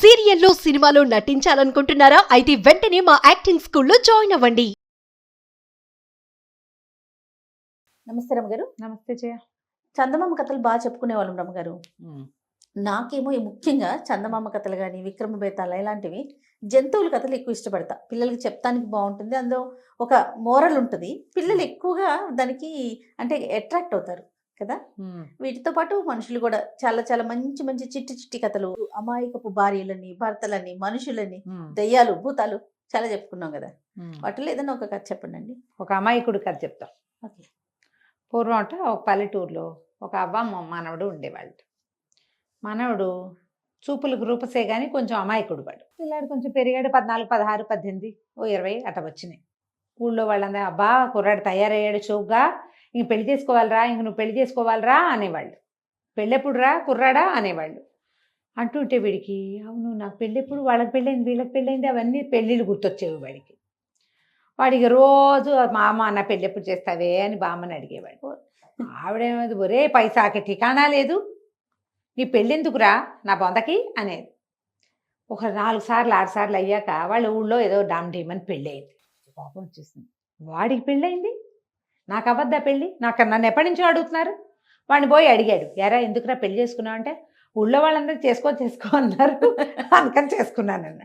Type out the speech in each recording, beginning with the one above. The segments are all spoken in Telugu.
సీరియల్లో సినిమాలో నటించాలనుకుంటున్నారా? అయితే వెంటనే మా యాక్టింగ్ స్కూల్లో జాయిన్ అవ్వండి. నమస్తే రమ్మగారు. నమస్తే జయ. చందమామ కథలు బాగా చెప్పుకునేవాళ్ళం రమ్మగారు. నాకేమో ముఖ్యంగా చందమామ కథలు కానీ, విక్రమ బేతాళ ఇలాంటివి జంతువుల కథలు ఎక్కువ ఇష్టపడతా. పిల్లలకి చెప్తానికి బాగుంటుంది. అందులో ఒక మోరల్ ఉంటుంది. పిల్లలు ఎక్కువగా దానికి అంటే అట్రాక్ట్ అవుతారు కదా. వీటితో పాటు మనుషులు కూడా చాలా చాలా మంచి మంచి చిట్టి చిట్టి కథలు, అమాయకపు భార్యలని, భర్తలని, మనుషులని, దయ్యాలు, భూతాలు చాలా చెప్పుకున్నాం కదా. వాటిలో ఏదైనా ఒక కథ చెప్పండి. ఒక అమాయకుడు కథ చెప్తా. ఓకే. పూర్వం ఒక పల్లెటూరులో ఒక అవ్వ మనవడు ఉండేవాళ్ళు. మనవడు చూపులకు రూపసే కానీ కొంచెం అమాయకుడు వాడు. పిల్లాడు కొంచెం పెరిగాడు. 14, 16, 18, 20 అట వచ్చినాయి. ఊళ్ళో వాళ్ళందరూ అబ్బా కుర్రాడు తయారయ్యాడు చౌగ్గా, ఇంక పెళ్లి చేసుకోవాలరా, ఇంక నువ్వు పెళ్లి చేసుకోవాలరా అనేవాళ్ళు. పెళ్ళెప్పుడు రా కుర్రాడా అనేవాళ్ళు. అంటుంటే వీడికి అవును నాకు పెళ్ళెప్పుడు, వాళ్ళకి పెళ్ళైంది, వీళ్ళకి పెళ్ళైంది, అవన్నీ పెళ్ళిళ్ళు గుర్తొచ్చేవి వాడికి. వాడికి రోజు మా అమ్మ అన్న పెళ్ళెప్పుడు చేస్తావే అని బామ్మని అడిగేవాడు. ఆవిడేమది ఒరే పైసాకి ఠికాణా లేదు, నీ పెళ్ళెందుకురా నా బొందకి అనేది. ఒక 4 సార్లు 6 సార్లు అయ్యాక వాళ్ళ ఊళ్ళో ఏదో డామ్ డీమని పెళ్ళయింది. కోపం వచ్చేసింది. వాడికి పెళ్ళయింది, నాకు అబద్ధ పెళ్ళి, నన్ను ఎప్పటి నుంచో అడుగుతున్నారు. వాడిని పోయి అడిగాడు, ఎరా ఎందుకురా పెళ్లి చేసుకున్నావు అంటే ఊళ్ళో వాళ్ళందరూ చేసుకో అన్నారు, అందుకని చేసుకున్నానన్న.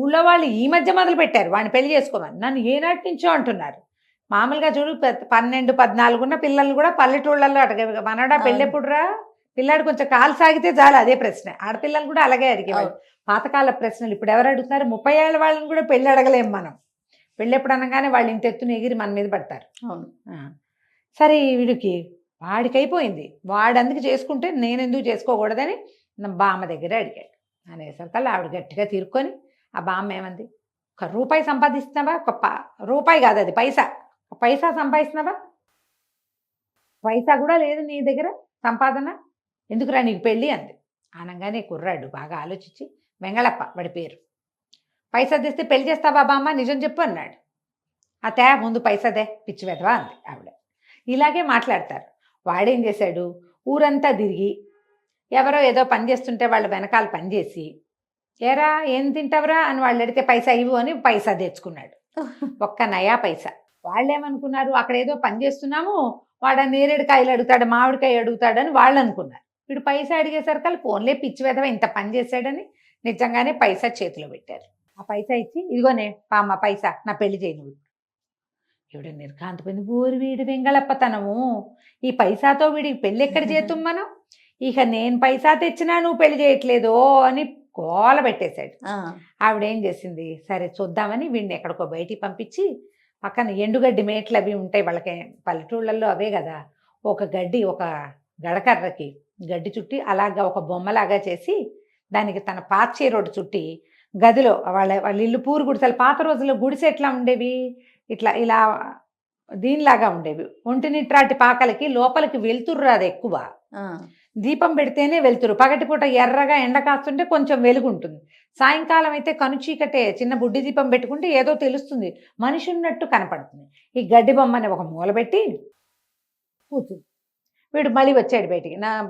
ఊళ్ళో వాళ్ళు ఈ మధ్య మొదలు పెట్టారు వాడిని పెళ్లి చేసుకోమని, నన్ను ఏనాటి నుంచో అంటున్నారు. మామూలుగా చూడు 12, 14 ఉన్న పిల్లలు కూడా పల్లెటూళ్ళల్లో అడిగేవి, మనడా పెళ్ళెప్పుడురా, పిల్లాడు కొంచెం కాలు సాగితే చాలు అదే ప్రశ్న. ఆడపిల్లలు కూడా అలాగే అడిగేవాళ్ళు. పాతకాల ప్రశ్నలు ఇప్పుడు ఎవరు అడుగుతున్నారు? 30 ఏళ్ళ వాళ్ళని కూడా పెళ్ళి అడగలేము మనం. పెళ్ళెప్పుడు అనగానే వాళ్ళు ఇంత ఎత్తున ఎగిరి మన మీద పడతారు. అవును. సరే వాడికి అయిపోయింది, వాడు అందుకు చేసుకుంటే నేను ఎందుకు చేసుకోకూడదని నా బామ్మ దగ్గర అడిగాడు. అనేసరికల్లా ఆవిడ గట్టిగా తీరుకొని ఆ బామ్మ ఏమంది, 1 రూపాయి సంపాదిస్తున్నావా, రూపాయి కాదు అది పైసా సంపాదిస్తున్నావా, పైసా కూడా లేదు నీ దగ్గర సంపాదన, ఎందుకురా నీకు పెళ్ళి అంది. అనగానే కుర్రాడు బాగా ఆలోచించి, వెంగళప్ప వాడి పేరు, పైసా తెస్తే పెళ్లి చేస్తావా బామ్మ, నిజం చెప్పు అన్నాడు. అతే ముందు పైసా పిచ్చి వెదవా అంది ఆవిడ. ఇలాగే మాట్లాడతారు. వాడేం చేశాడు, ఊరంతా తిరిగి ఎవరో ఏదో పని చేస్తుంటే వాళ్ళ వెనకాల పనిచేసి, ఏరా ఏం తింటావరా అని వాళ్ళు అడిగితే పైసా ఇవ్వు అని పైసా తెచ్చుకున్నాడు. ఒక్క నయా పైసా. వాళ్ళు ఏమనుకున్నారు, అక్కడ ఏదో పని చేస్తున్నాము, వాడు నేరేడుకాయలు అడుగుతాడు, మామిడికాయ అడుగుతాడని వాళ్ళు అనుకున్నారు. వీడు పైసా అడిగేసరికి ఫోన్లే పిచ్చి వెదవ ఇంత పని చేశాడని నిజంగానే పైసా చేతిలో పెట్టారు. ఆ పైసా ఇచ్చి, ఇదిగోనే పామ్మ పైసా, నా పెళ్లి చేయను. ఎవడ నిర్ఘాంతపోయింది, ఊరి వీడి వెంగళప్పతనము, ఈ పైసాతో వీడికి పెళ్ళి ఎక్కడ చేద్దాం మనం, ఇక నేను పైసా తెచ్చినా నువ్వు పెళ్లి చేయట్లేదో అని గోల పెట్టేశాడు. ఆవిడేం చేసింది, సరే చూద్దామని వీడిని ఎక్కడికో బయటికి పంపించి పక్కన ఎండుగడ్డి మేట్లు అవి ఉంటాయి వాళ్ళకి, పల్లెటూళ్ళల్లో అవే కదా, ఒక గడకర్రకి గడ్డి చుట్టి అలాగా ఒక బొమ్మలాగా చేసి దానికి తన పాచీరోడు చుట్టి గదిలో వాళ్ళ ఇల్లు పూరు గుడిసెలు, పాత రోజుల్లో గుడిసె ఎట్లా ఉండేవి, ఇలా దీనిలాగా ఉండేవి, ఒంటినిట్రాటి పాకలకి లోపలికి వెలుతురు రాదు ఎక్కువ, దీపం పెడితేనే వెలుతురు, పగటిపూట ఎర్రగా ఎండ కాస్తుంటే కొంచెం వెలుగు ఉంటుంది, సాయంకాలం అయితే కనుచీకటే చిన్న బుడ్డి దీపం పెట్టుకుంటే ఏదో తెలుస్తుంది, మనిషి ఉన్నట్టు కనపడుతుంది. ఈ గడ్డి బొమ్మని ఒక మూల పెట్టి కూర్చుంది. వీడు మళ్ళీ వచ్చాడు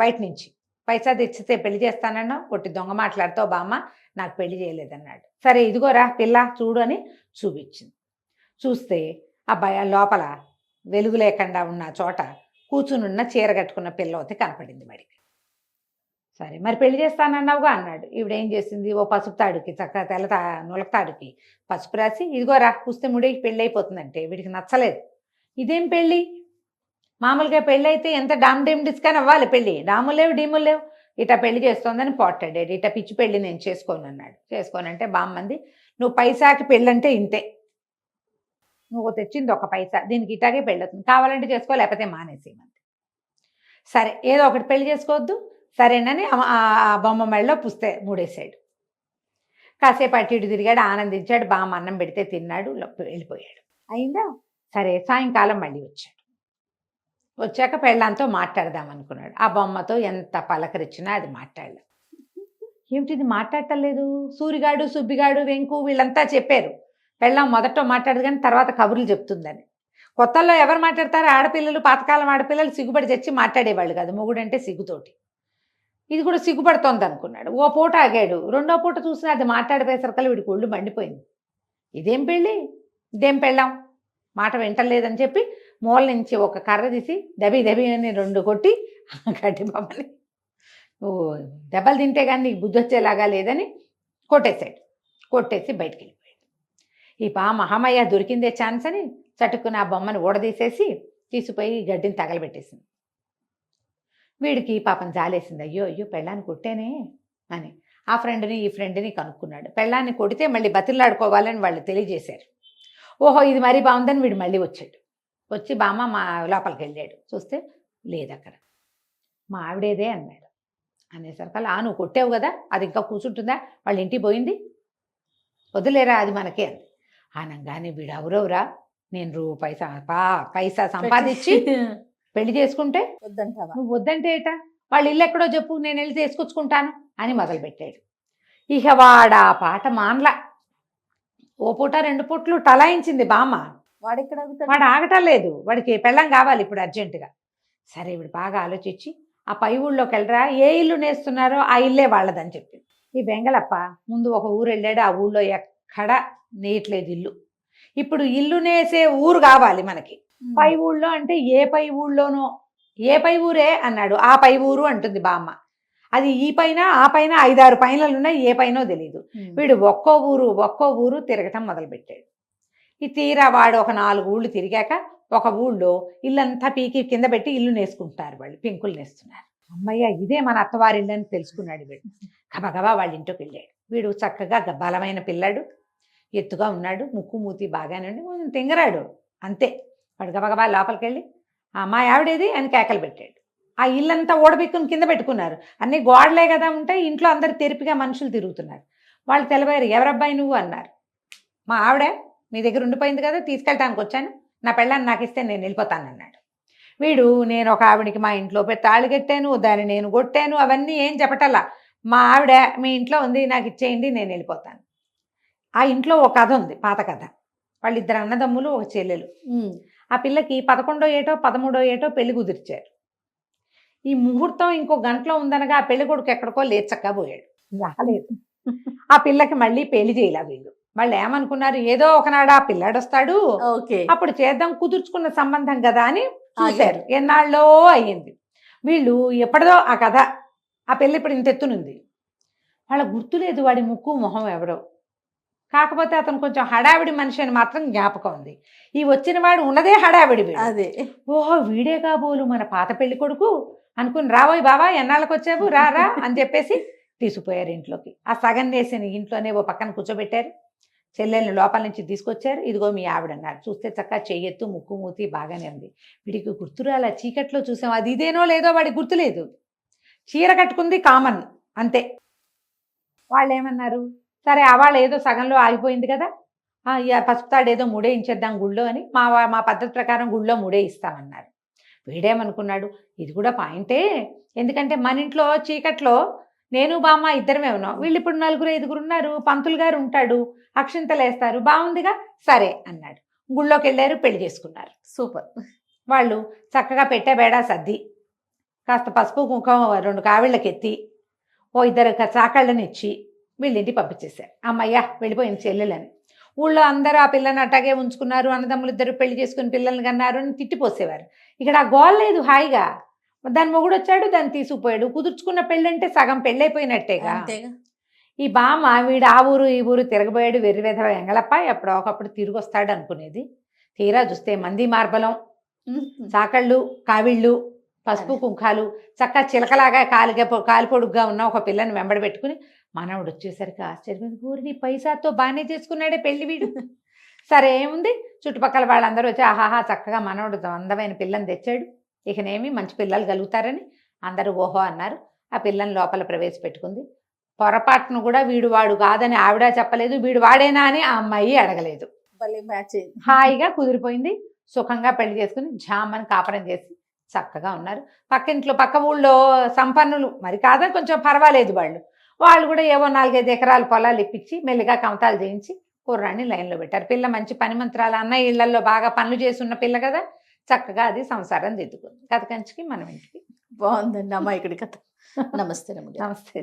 బయట నుంచి, పైసా తెచ్చితే పెళ్లి చేస్తానన్నా, కొట్టి దొంగ మాట్లాడుతావు బామ్మ, నాకు పెళ్లి చేయలేదన్నాడు. సరే ఇదిగోరా పిల్ల చూడు అని చూపించింది. చూస్తే అబ్బాయి లోపల వెలుగు లేకుండా ఉన్న చోట కూర్చునున్న చీర కట్టుకున్న పిల్లవతి కనపడింది వాడికి. సరే మరి పెళ్లి చేస్తానన్నావుగా అన్నాడు. ఈవిడేం చేసింది, ఓ పసుపు తాడుకి తెల్ల నులక తాడుకి పసుపు రాసి, ఇదిగోరా పుస్తే ముడికి పెళ్ళి అయిపోతుందంటే వీడికి నచ్చలేదు. ఇదేం పెళ్ళి, మామూలుగా పెళ్ళి అయితే ఎంత డామ్ డేమ్ డిస్కాన్ అవ్వాలి, పెళ్ళి డాములు లేవు డీములు లేవు, ఇట పెళ్లి చేస్తోందని పోట్టాడాడు. ఇట పిచ్చి పెళ్ళి నేను చేసుకోను అన్నాడు. చేసుకోనంటే బామ్మంది, నువ్వు పైసాకి పెళ్ళంటే ఇంతే, నువ్వు తెచ్చింది ఒక పైసా, దీనికి ఇటాగే పెళ్ళవుతుంది, కావాలంటే చేసుకో లేకపోతే మానేసేయమంది. సరే ఏదో ఒకటి పెళ్లి చేసుకోవద్దు సరేనని ఆ బొమ్మ మెళ్ళలో పుస్తే మూడేశాడు. కాసేపు అటు ఇటు తిరిగాడు, ఆనందించాడు, బామ్మ అన్నం పెడితే తిన్నాడు, వెళ్ళిపోయాడు. అయిందా, సరే సాయంకాలం మళ్ళీ వచ్చాక పెళ్ళంతో మాట్లాడదాం అనుకున్నాడు. ఆ బొమ్మతో ఎంత పలకరించినా అది మాట్లాడలేదు. ఏమిటిది మాట్లాడటం లేదు, సూరిగాడు సుబ్బిగాడు వెంకు వీళ్ళంతా చెప్పారు పెళ్ళాం మొదట మాట్లాడదు కానీ తర్వాత కబుర్లు చెప్తుందని. కొత్తల్లో ఎవరు మాట్లాడతారు, ఆడపిల్లలు, పాతకాలం ఆడపిల్లలు సిగ్గుపడి చచ్చి మాట్లాడేవాళ్ళు కాదు, మొగుడంటే సిగ్గుతోటి. ఇది కూడా సిగ్గుపడుతోంది అనుకున్నాడు. ఓ పూట ఆగాడు. రెండో పూట చూసినా అది మాట్లాడిపోయేసరికల్లా వీడికి ఒళ్ళు మండిపోయింది. ఇదేం పెళ్ళి, ఇదేం పెళ్ళాం, మాట వింటలేదని చెప్పి మూల నుంచి ఒక కర్ర తీసి దబి దబి అని 2 కొట్టి గడ్డి బొమ్మని, నువ్వు దెబ్బలు తింటే కానీ నీకు బుద్ధి వచ్చేలాగా లేదని కొట్టేశాడు. కొట్టేసి బయటికి వెళ్ళిపోయాడు. ఈ మహామయ్య దొరికిందే ఛాన్స్ అని చటుక్కున ఆ బొమ్మను ఊడదీసేసి తీసిపోయి గడ్డిని తగలబెట్టేసింది. వీడికి పాపం జాలేసింది. అయ్యో అయ్యో పెళ్ళాన్ని కొట్టేనే అని ఆ ఫ్రెండ్ని ఈ ఫ్రెండ్ని కనుక్కున్నాడు. పెళ్ళాన్ని కొడితే మళ్ళీ బతిలాడుకోవాలని వాళ్ళు తెలియజేశారు. ఓహో ఇది మరీ బాగుందని వీడు మళ్ళీ వచ్చాడు. వచ్చి బామ్మ మా లోపలికి వెళ్ళాడు. చూస్తే లేదు అక్కడ. మా ఆవిడేదే అన్నాడు. అనేసరికల్లా నువ్వు కొట్టావు కదా, అది ఇంకా కూర్చుంటుందా, వాళ్ళ ఇంటికి పోయింది, వదిలేరా అది మనకే అంది. అనగానే వీడు ఎవరెవరా, నేను పైసా సంపాదించి పెళ్లి చేసుకుంటే వద్దంటావా? నువ్వు వద్దంటే ఏటా, వాళ్ళ ఇల్లు ఎక్కడో చెప్పు, నేను వెళ్ళి తీసుకొచ్చుకుంటాను అని మొదలుపెట్టాడు. ఇక వాడా పాట మానలా. ఓ పూట 2 పూట్లు టలాయించింది బామ్మ. వాడెక్కడ ఆగుతాడు? వాడు ఆగటం లేదు. వాడికి పెళ్ళం కావాలి ఇప్పుడు అర్జెంటుగా. సరే వీడు బాగా ఆలోచించి ఆ పై ఊళ్ళోకి వెళ్ళరా, ఏ ఇల్లు నేస్తున్నారో ఆ ఇల్లే వాళ్ళదని చెప్పింది. ఈ వెంగళప్ప ముందు ఒక ఊరు వెళ్ళాడు. ఆ ఊళ్ళో ఎక్కడ నేయట్లేదు ఇల్లు. ఇప్పుడు ఇల్లు నేసే ఊరు కావాలి మనకి. పై ఊళ్ళో అంటే ఏ పై ఊళ్ళోనో, ఏ పై ఊరే అన్నాడు. ఆ పై ఊరు అంటుంది బామ్మ. అది ఈ పైన ఆ పైన 5-6 పైనలు ఉన్నాయి, ఏ పైనో తెలియదు. వీడు ఒక్కో ఊరు తిరగటం మొదలుపెట్టాడు. ఈ తీరా వాడు ఒక 4 ఊళ్ళు తిరిగాక ఒక ఊళ్ళో ఇల్లంతా పీకి కింద పెట్టి ఇల్లు నేసుకుంటున్నారు వాళ్ళు, పెంకులు నేస్తున్నారు. అమ్మయ్య ఇదే మన అత్తవారిల్లు అని తెలుసుకున్నాడు వీడు. గబగబా వాళ్ళ ఇంట్లోకి వెళ్ళాడు. వీడు చక్కగా బలమైన పిల్లాడు, ఎత్తుగా ఉన్నాడు, ముక్కు మూతి బాగానే ఉండి తింగరాడు అంతే. వాడు గబగబా లోపలికి వెళ్ళి మా ఆవిడేది అని కేకలు పెట్టాడు. ఆ ఇల్లంతా ఓడబెక్కుని కింద పెట్టుకున్నారు. అన్నీ గోడలే కదా ఉంటాయి, ఇంట్లో అందరు తెరిపిగా మనుషులు తిరుగుతున్నారు. వాళ్ళు తెలవారు. ఎవరబ్బాయి నువ్వు అన్నారు. మా ఆవిడ మీ దగ్గర ఉండిపోయింది కదా, తీసుకెళ్ళటానికి వచ్చాను, నా పెళ్ళాన్ని నాకు ఇస్తే నేను వెళ్ళిపోతానన్నాడు. వీడు నేను ఒక ఆవిడికి మా ఇంట్లో తాళి కట్టాను, దాన్ని నేను కొట్టాను, అవన్నీ ఏం చెప్పటల్లా. మా ఆవిడ మీ ఇంట్లో ఉంది, నాకు ఇచ్చేయండి, నేను వెళ్ళిపోతాను. ఆ ఇంట్లో ఒక కథ ఉంది, పాత కథ. వాళ్ళిద్దరు అన్నదమ్ములు, ఒక చెల్లెలు. ఆ పిల్లకి 11వ ఏటో 13వ ఏటో పెళ్లి కుదిర్చారు. ఈ ముహూర్తం ఇంకో గంటలో ఉందనగా ఆ పెళ్లి కొడుకు ఎక్కడికో లేచక్కపోయాడు, రాలేదు. ఆ పిల్లకి మళ్ళీ పెళ్లి చేయలే వీళ్ళు. వాళ్ళు ఏమనుకున్నారు, ఏదో ఒకనాడు ఆ పిల్లాడు వస్తాడు, అప్పుడు చేద్దాం, కుదుర్చుకున్న సంబంధం కదా అని చూశారు. ఎన్నాళ్ళో అయ్యింది. వీళ్ళు ఎప్పటిదో ఆ కథ, ఆ పెళ్ళి ఇప్పుడు ఇంత ఎత్తునుంది. వాళ్ళ గుర్తులేదు వాడి ముక్కు మొహం ఎవరో. కాకపోతే అతను కొంచెం హడావిడి మనిషి అని మాత్రం జ్ఞాపకం ఉంది. ఈ వచ్చిన వాడు ఉన్నదే హడావిడి. అదే ఓహో వీడే కాబోలు మన పాత పెళ్లి కొడుకు అనుకుని, రాబోయ్ బాబా ఎన్నాళ్ళకి వచ్చావు, రారా అని చెప్పేసి తీసుకుపోయారు ఇంట్లోకి. ఆ సగం వేసిన ఇంట్లోనే ఓ పక్కన కూర్చోబెట్టారు. చెల్లెల్ని లోపల నుంచి తీసుకొచ్చారు. ఇదిగో మీ ఆవిడ అన్నారు. చూస్తే చక్కగా చెయ్యెత్తు, ముక్కు మూతి బాగానే ఉంది. వీడికి గుర్తురాలా, చీకట్లో చూసాం, అది ఇదేనో లేదో వాడికి గుర్తులేదు. చీర కట్టుకుంది కామన్ అంతే. వాళ్ళు ఏమన్నారు, సరే వాళ్ళ ఏదో సగంలో ఆగిపోయింది కదా, పసుపుతాడు ఏదో 3 ఇంచేద్దాం గుళ్ళో అని మా పద్ధతి ప్రకారం గుళ్ళో 3 ఇస్తామన్నారు. వీడేమనుకున్నాడు, ఇది కూడా పాయింటే, ఎందుకంటే మన ఇంట్లో చీకట్లో నేను బామ్మ ఇద్దరమే ఉన్నాం, వీళ్ళు ఇప్పుడు 4-5 ఉన్నారు, పంతులు గారు ఉంటాడు, అక్షింతలు వేస్తారు, బాగుందిగా, సరే అన్నాడు. గుళ్ళోకి వెళ్ళారు, పెళ్లి చేసుకున్నారు. సూపర్. వాళ్ళు చక్కగా పెట్టే బేడా సర్ది, కాస్త పసుపు కుంకుమ 2 కావిళ్ళకి ఎత్తి, ఓ 2 చాకళ్ళని ఇచ్చి వీళ్ళింటికి పంపించేశారు. అమ్మయ్య వెళ్ళిపోయింది చెల్లెలని. ఊళ్ళో అందరూ ఆ పిల్లని అట్టాగే ఉంచుకున్నారు. అన్నదమ్ములు 2 పెళ్లి చేసుకుని పిల్లల్ని కన్నారు అని తిట్టిపోసేవారు. ఇక్కడ ఆ గోల్ లేదు, హాయిగా దాని మొగుడు వచ్చాడు, దాన్ని తీసుకుపోయాడు. కుదుర్చుకున్న పెళ్ళంటే సగం పెళ్ళైపోయినట్టేగా. ఈ బామ్మ వీడు ఆ ఊరు ఈ ఊరు తిరగబోయాడు, వెర్రివెధవ ఎంగళప్ప, ఎప్పుడో ఒకప్పుడు తిరిగి వస్తాడు అనుకునేది. తీరా చూస్తే మంది మార్బలం, చాకళ్ళు, కావిళ్ళు, పసుపు కుంకాలు, చక్కగా చిలకలాగా కాలిపొడుగ్గా ఉన్న ఒక పిల్లని వెంబడి పెట్టుకుని మనవడు వచ్చేసరికి ఆశ్చర్యం, ఊరిని పైసాతో బాగానే చేసుకున్నాడే పెళ్లి వీడు. సరే ఏముంది, చుట్టుపక్కల వాళ్ళందరూ వచ్చి ఆహాహా చక్కగా మనవడు అందమైన పిల్లని తెచ్చాడు, ఇకనేమి మంచి పిల్లలు కలుగుతారని అందరూ ఓహో అన్నారు. ఆ పిల్లని లోపల ప్రవేశపెట్టుకుంది. పొరపాటును కూడా వీడు వాడు కాదని ఆవిడ చెప్పలేదు, వీడు వాడేనా అని ఆ అమ్మాయి అడగలేదు. హాయిగా కుదిరిపోయింది. సుఖంగా పెళ్లి చేసుకుని జామని కాపురం చేసి చక్కగా ఉన్నారు. పక్క ఊళ్ళో సంపన్నులు, మరి కాదా కొంచెం పర్వాలేదు, వాళ్ళు కూడా ఏవో 4-5 ఎకరాల పొలాలు ఇప్పించి మెల్లిగా కమతాలు చేయించి కుర్రాన్ని లైన్లో పెట్టారు. పిల్ల మంచి పని మంత్రాలు, అన్నయ్య ఇళ్లలో బాగా పనులు చేసి ఉన్న పిల్ల కదా, చక్కగా అది సంసారం దిద్దుకుంది. కథ కంచికి మనం ఇంటికి. బాగుందండి అమ్మాయి ఇక్కడ కథ. నమస్తే రమ్మగారు. నమస్తే